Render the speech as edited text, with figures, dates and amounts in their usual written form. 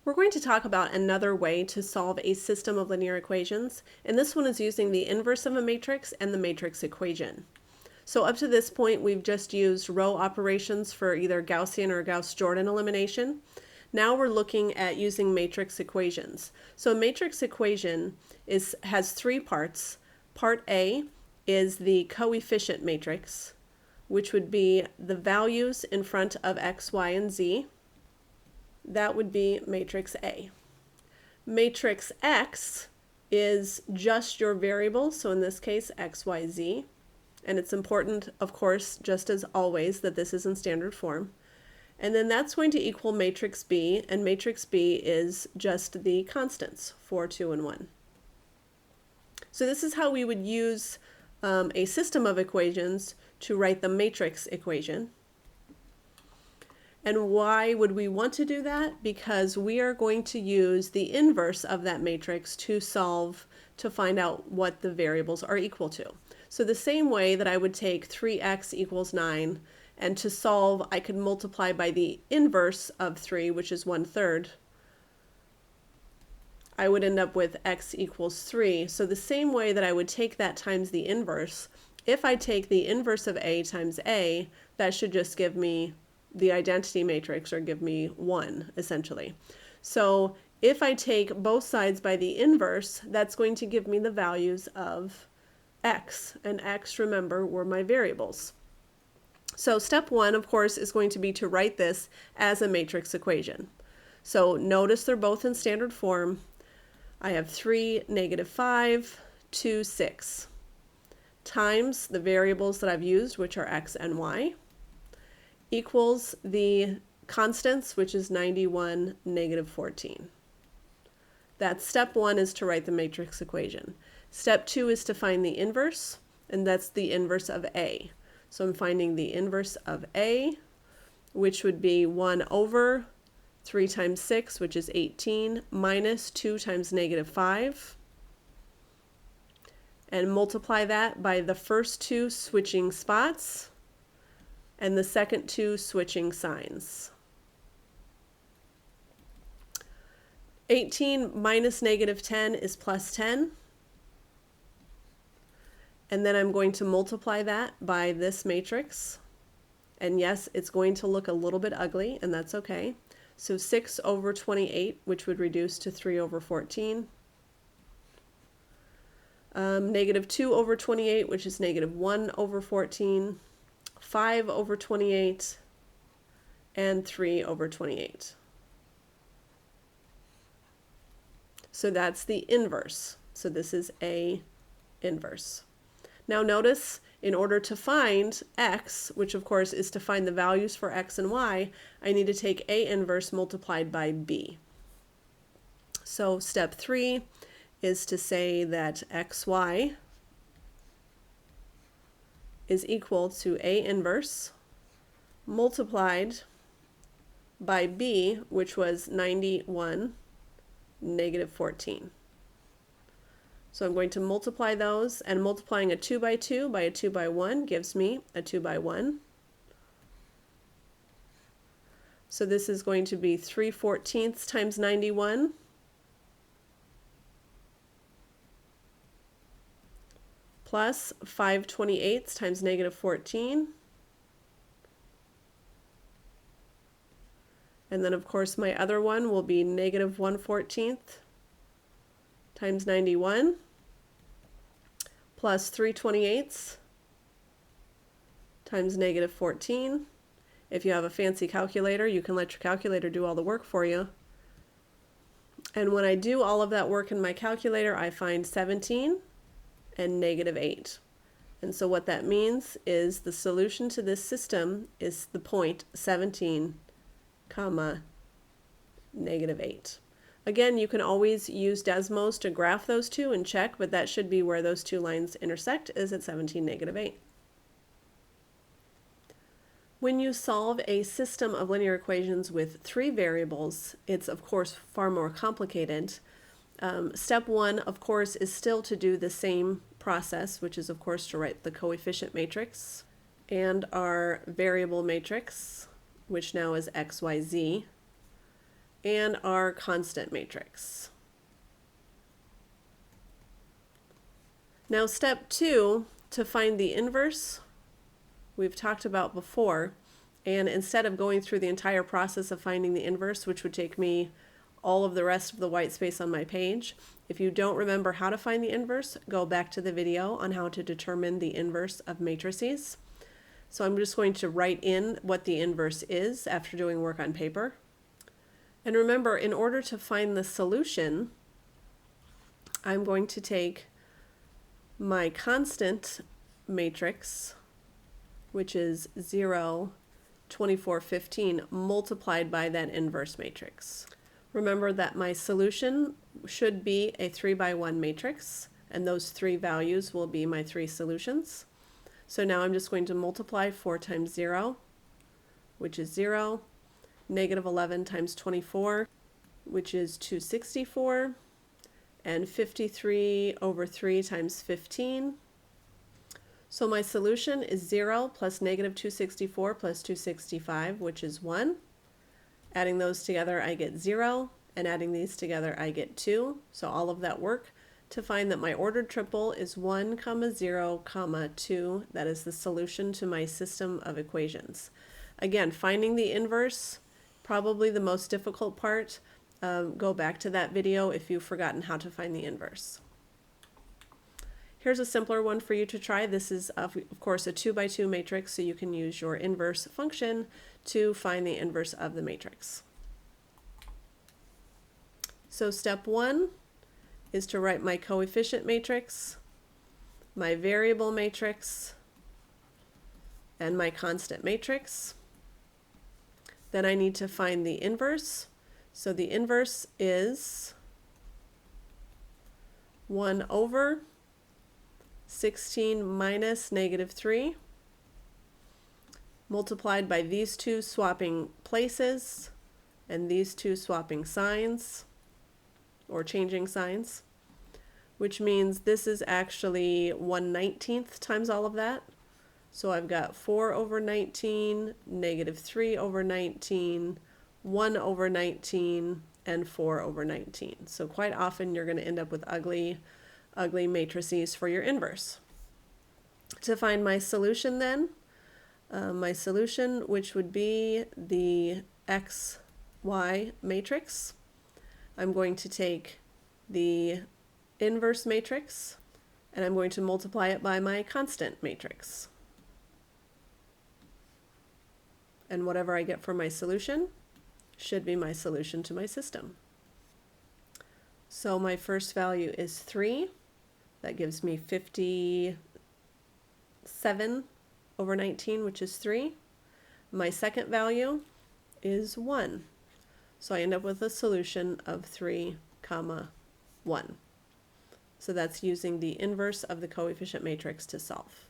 We're going to talk about another way to solve a system of linear equations, and this one is using the inverse of a matrix and the matrix equation. So up to this point, we've just used row operations for either Gaussian or Gauss-Jordan elimination. Now we're looking at using matrix equations. So a matrix equation has three parts. Part A is the coefficient matrix, which would be the values in front of x, y, and z. That would be matrix A. Matrix X is just your variables, so in this case x, y, z. And it's important, of course, just as always, that this is in standard form. And then that's going to equal matrix B, and matrix B is just the constants, 4, 2, and 1. So this is how we would use a system of equations to write the matrix equation. And why would we want to do that? Because we are going to use the inverse of that matrix to find out what the variables are equal to. So the same way that I would take 3x equals 9, and to solve, I could multiply by the inverse of 3, which is 1/3. I would end up with x equals 3. So the same way that I would take that times the inverse, if I take the inverse of A times A, that should just give me the identity matrix, or give me 1, essentially. So if I take both sides by the inverse, that's going to give me the values of x, and x, remember, were my variables. So step 1, of course, is going to be to write this as a matrix equation. So notice they're both in standard form. I have 3, -5, 2, 6, times the variables that I've used, which are x and y, equals the constants, which is 91, -14. That's step 1, is to write the matrix equation. Step 2 is to find the inverse, and that's the inverse of A. So I'm finding the inverse of A, which would be 1 over 3 times 6, which is 18, minus 2 times -5, and multiply that by the first two switching spots and the second two switching signs. 18 minus -10 is plus 10. And then I'm going to multiply that by this matrix. And yes, it's going to look a little bit ugly, and that's okay. So 6 over 28, which would reduce to 3 over 14. -2 over 28, which is -1 over 14. 5 over 28, and 3 over 28. So that's the inverse. So this is A inverse. Now notice, in order to find x, which of course is to find the values for x and y, I need to take A inverse multiplied by B. So step 3 is to say that xy is equal to A inverse multiplied by B, which was 91, -14. So I'm going to multiply those, and multiplying a 2 by 2 by a 2 by 1 gives me a 2 by 1. So this is going to be 3/14 times 91. Plus 5/28 times -14. And then of course my other one will be -1/14 times 91 plus 3/28 times -14. If you have a fancy calculator, you can let your calculator do all the work for you. And when I do all of that work in my calculator, I find 17 and -8. And so what that means is the solution to this system is the point 17, comma, -8. Again, you can always use Desmos to graph those two and check, but that should be where those two lines intersect, is at 17, -8. When you solve a system of linear equations with 3 variables, it's of course far more complicated. Step 1, of course, is still to do the same process, which is of course to write the coefficient matrix and our variable matrix, which now is x, y, z. and our constant matrix. Now step 2, to find the inverse, we've talked about before, and instead of going through the entire process of finding the inverse, which would take me all of the rest of the white space on my page, if you don't remember how to find the inverse, go back to the video on how to determine the inverse of matrices. So I'm just going to write in what the inverse is after doing work on paper. And remember, in order to find the solution, I'm going to take my constant matrix, which is 0, 24, 15, multiplied by that inverse matrix. Remember that my solution should be a 3 by 1 matrix, and those 3 values will be my 3 solutions. So now I'm just going to multiply 4 times 0, which is 0, negative 11 times 24, which is 264, and 53 over 3 times 15. So my solution is 0 plus negative 264 plus 265, which is 1. Adding those together, I get 0, and adding these together, I get 2. So all of that work to find that my ordered triple is 1, 0, 2. That is the solution to my system of equations. Again, finding the inverse, probably the most difficult part. Go back to that video if you've forgotten how to find the inverse. Here's a simpler one for you to try. This is, of course, a 2 by 2 matrix, so you can use your inverse function to find the inverse of the matrix. So step 1 is to write my coefficient matrix, my variable matrix, and my constant matrix. Then I need to find the inverse. So the inverse is 1 over 16 minus negative 3 multiplied by these two swapping places and these two swapping signs or changing signs, which means this is actually 1/19 times all of that. So I've got 4 over 19, negative 3 over 19, 1 over 19, and 4 over 19. So quite often you're going to end up with ugly matrices for your inverse. To find my solution then, my solution, which would be the XY matrix, I'm going to take the inverse matrix and I'm going to multiply it by my constant matrix. And whatever I get for my solution should be my solution to my system. So my first value is 3. That gives me 57 over 19, which is 3. My second value is 1. So I end up with a solution of 3, 1. So that's using the inverse of the coefficient matrix to solve.